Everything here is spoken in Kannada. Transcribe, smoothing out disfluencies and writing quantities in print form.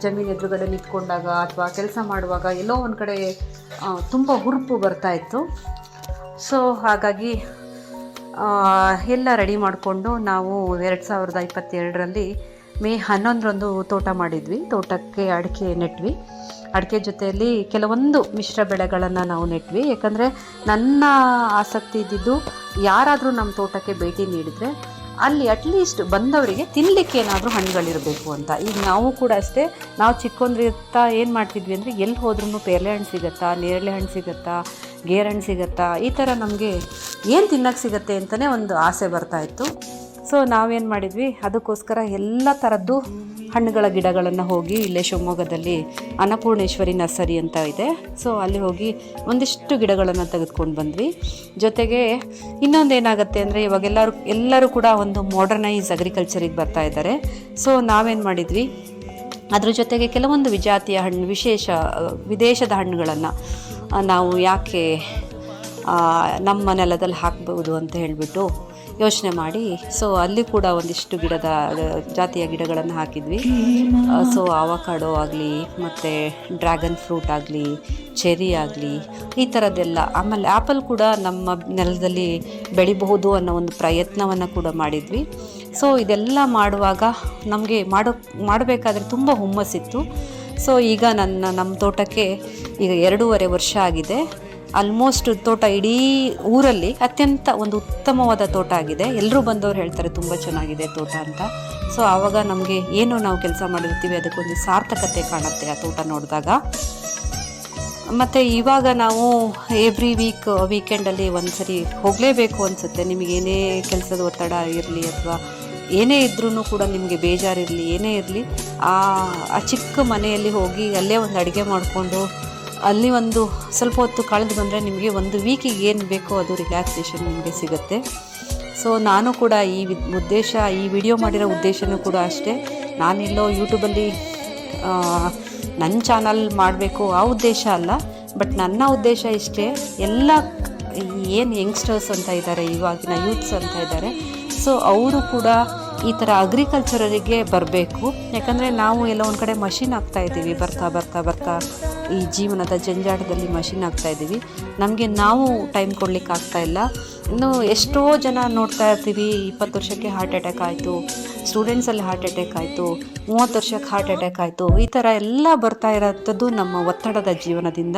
ಜಮೀನು ಎದುರುಗಡೆ ನಿಂತ್ಕೊಂಡಾಗ ಅಥವಾ ಕೆಲಸ ಮಾಡುವಾಗ ಎಲ್ಲೋ ಒಂದು ಕಡೆ ತುಂಬ ಹುರುಪು ಬರ್ತಾಯಿತ್ತು. ಸೊ ಹಾಗಾಗಿ ಎಲ್ಲ ರೆಡಿ ಮಾಡಿಕೊಂಡು ನಾವು 2022ರಲ್ಲಿ ಮೇ 11ರಂದು ತೋಟ ಮಾಡಿದ್ವಿ. ತೋಟಕ್ಕೆ ಅಡಿಕೆ ನೆಟ್ವಿ. ಅಡಿಕೆ ಜೊತೆಯಲ್ಲಿ ಕೆಲವೊಂದು ಮಿಶ್ರ ಬೆಳೆಗಳನ್ನು ನಾವು ನೆಟ್ವಿ. ಯಾಕಂದರೆ ನನ್ನ ಆಸಕ್ತಿ ಇದ್ದಿದ್ದು, ಯಾರಾದರೂ ನಮ್ಮ ತೋಟಕ್ಕೆ ಭೇಟಿ ನೀಡಿದರೆ ಅಲ್ಲಿ ಅಟ್ಲೀಸ್ಟ್ ಬಂದವರಿಗೆ ತಿನ್ನಲಿಕ್ಕೆ ಏನಾದರೂ ಹಣ್ಣುಗಳಿರಬೇಕು ಅಂತ. ಈಗ ನಾವು ಕೂಡ ಅಷ್ಟೇ, ನಾವು ಚಿಕ್ಕಂದಿರ್ತಾ ಏನು ಮಾಡ್ತಿದ್ವಿ ಅಂದರೆ, ಎಲ್ಲಿ ಹೋದ್ರೂ ಪೇರಳೆ ಹಣ್ಣು ಸಿಗುತ್ತಾ, ನೇರಳೆ ಹಣ್ಣು ಸಿಗುತ್ತಾ, ಗೇರು ಹಣ್ಣು ಸಿಗುತ್ತಾ, ಈ ಥರ ನಮಗೆ ಏನು ತಿನ್ನೋಕ್ಕೆ ಸಿಗುತ್ತೆ ಅಂತಲೇ ಒಂದು ಆಸೆ ಬರ್ತಾಯಿತ್ತು. ಸೊ ನಾವೇನು ಮಾಡಿದ್ವಿ, ಅದಕ್ಕೋಸ್ಕರ ಎಲ್ಲ ಥರದ್ದು ಹಣ್ಣುಗಳ ಗಿಡಗಳನ್ನು ಹೋಗಿ ಇಲ್ಲೇ ಶಿವಮೊಗ್ಗದಲ್ಲಿ ಅನ್ನಪೂರ್ಣೇಶ್ವರಿ ನರ್ಸರಿ ಅಂತ ಇದೆ. ಸೊ ಅಲ್ಲಿ ಹೋಗಿ ಒಂದಿಷ್ಟು ಗಿಡಗಳನ್ನು ತೆಗೆದುಕೊಂಡು ಬಂದ್ವಿ. ಜೊತೆಗೆ ಇನ್ನೊಂದೇನಾಗುತ್ತೆ ಅಂದರೆ, ಇವಾಗ ಎಲ್ಲರೂ ಕೂಡ ಒಂದು ಮಾಡರ್ನೈಸ್ ಅಗ್ರಿಕಲ್ಚರಿಗೆ ಬರ್ತಾ ಇದ್ದಾರೆ. ಸೊ ನಾವೇನು ಮಾಡಿದ್ವಿ, ಅದ್ರ ಜೊತೆಗೆ ಕೆಲವೊಂದು ವಿಜಾತಿಯ ಹಣ್ಣು, ವಿದೇಶದ ಹಣ್ಣುಗಳನ್ನು ನಾವು ಯಾಕೆ ನಮ್ಮ ನೆಲದಲ್ಲಿ ಹಾಕ್ಬೋದು ಅಂತ ಹೇಳಿಬಿಟ್ಟು ಯೋಚನೆ ಮಾಡಿ, ಸೊ ಅಲ್ಲಿ ಕೂಡ ಒಂದಿಷ್ಟು ಜಾತಿಯ ಗಿಡಗಳನ್ನು ಹಾಕಿದ್ವಿ. ಸೊ ಆವಕಾಡೋ ಆಗಲಿ, ಮತ್ತು ಡ್ರ್ಯಾಗನ್ ಫ್ರೂಟ್ ಆಗಲಿ, ಚೆರಿ ಆಗಲಿ, ಈ ಥರದ್ದೆಲ್ಲ. ಆಮೇಲೆ ಆ್ಯಪಲ್ ಕೂಡ ನಮ್ಮ ನೆಲದಲ್ಲಿ ಬೆಳಿಬಹುದು ಅನ್ನೋ ಒಂದು ಪ್ರಯತ್ನವನ್ನು ಕೂಡ ಮಾಡಿದ್ವಿ. ಸೊ ಇದೆಲ್ಲ ಮಾಡುವಾಗ ನಮಗೆ ಮಾಡಬೇಕಾದ್ರೆ ತುಂಬ ಹುಮ್ಮಸ್ಸಿತ್ತು. ಸೊ ಈಗ ನಮ್ಮ ತೋಟಕ್ಕೆ ಈಗ 2.5 ವರ್ಷ ಆಗಿದೆ. ಆಲ್ಮೋಸ್ಟ್ ತೋಟ ಇಡೀ ಊರಲ್ಲಿ ಅತ್ಯಂತ ಒಂದು ಉತ್ತಮವಾದ ತೋಟ ಆಗಿದೆ. ಎಲ್ಲರೂ ಬಂದವರು ಹೇಳ್ತಾರೆ ತುಂಬ ಚೆನ್ನಾಗಿದೆ ತೋಟ ಅಂತ. ಸೊ ಆವಾಗ ನಮಗೆ ಏನು ನಾವು ಕೆಲಸ ಮಾಡಿರ್ತೀವಿ ಅದಕ್ಕೊಂದು ಸಾರ್ಥಕತೆ ಕಾಣುತ್ತೆ ಆ ತೋಟ ನೋಡಿದಾಗ. ಮತ್ತು ಇವಾಗ ನಾವು ಎವ್ರಿ ವೀಕೆಂಡಲ್ಲಿ ಒಂದು ಸರಿ ಹೋಗಲೇಬೇಕು ಅನಿಸುತ್ತೆ. ನಿಮಗೇನೇ ಕೆಲಸದ ಒತ್ತಡ ಇರಲಿ ಅಥವಾ ಏನೇ ಇದ್ರೂ ಕೂಡ, ನಿಮಗೆ ಬೇಜಾರಿರಲಿ, ಏನೇ ಇರಲಿ, ಆ ಚಿಕ್ಕ ಮನೆಯಲ್ಲಿ ಹೋಗಿ ಅಲ್ಲೇ ಒಂದು ಅಡುಗೆ ಮಾಡಿಕೊಂಡು ಅಲ್ಲಿ ಒಂದು ಸ್ವಲ್ಪ ಹೊತ್ತು ಕಳೆದು ಬಂದರೆ ನಿಮಗೆ ಒಂದು ವೀಕಿಗೆ ಏನು ಬೇಕೋ ಅದು ರಿಲ್ಯಾಕ್ಸೇಷನ್ ನಿಮಗೆ ಸಿಗುತ್ತೆ. ಸೊ ನಾನು ಕೂಡ ಈ ವಿಡಿಯೋ ಮಾಡಿರೋ ಉದ್ದೇಶನೂ ಕೂಡ ಅಷ್ಟೇ. ನಾನೆಲ್ಲೋ ಯೂಟ್ಯೂಬಲ್ಲಿ ನನ್ನ ಚಾನಲ್ ಮಾಡಬೇಕು ಆ ಉದ್ದೇಶ ಅಲ್ಲ. ಬಟ್ ನನ್ನ ಉದ್ದೇಶ ಇಷ್ಟೇ, ಎಲ್ಲ ಏನು ಯಂಗ್ಸ್ಟರ್ಸ್ ಅಂತ ಇದ್ದಾರೆ, ಇವಾಗಿನ ಯೂತ್ಸ್ ಅಂತ ಇದ್ದಾರೆ, ಸೊ ಅವರು ಕೂಡ ಈ ಥರ ಅಗ್ರಿಕಲ್ಚರಿಗೆ ಬರಬೇಕು. ಯಾಕಂದರೆ ನಾವು ಎಲ್ಲ ಒಂದು ಕಡೆ ಮಷಿನ್ ಆಗ್ತಾಯಿದ್ದೀವಿ, ಬರ್ತಾ ಈ ಜೀವನದ ಜಂಜಾಟದಲ್ಲಿ ಮಷಿನ್ ಆಗ್ತಾಯಿದ್ದೀವಿ. ನಮಗೆ ನಾವು ಟೈಮ್ ಕೊಡಲಿಕ್ಕೆ ಆಗ್ತಾಯಿಲ್ಲ. ಇನ್ನು ಎಷ್ಟೋ ಜನ ನೋಡ್ತಾ ಇರ್ತೀವಿ, 20 ವರ್ಷಕ್ಕೆ ಹಾರ್ಟ್ ಅಟ್ಯಾಕ್ ಆಯಿತು, ಸ್ಟೂಡೆಂಟ್ಸಲ್ಲಿ ಹಾರ್ಟ್ ಅಟ್ಯಾಕ್ ಆಯಿತು, 30 ವರ್ಷಕ್ಕೆ ಹಾರ್ಟ್ ಅಟ್ಯಾಕ್ ಆಯಿತು. ಈ ಥರ ಎಲ್ಲ ಬರ್ತಾ ಇರೋಂಥದ್ದು ನಮ್ಮ ಒತ್ತಡದ ಜೀವನದಿಂದ.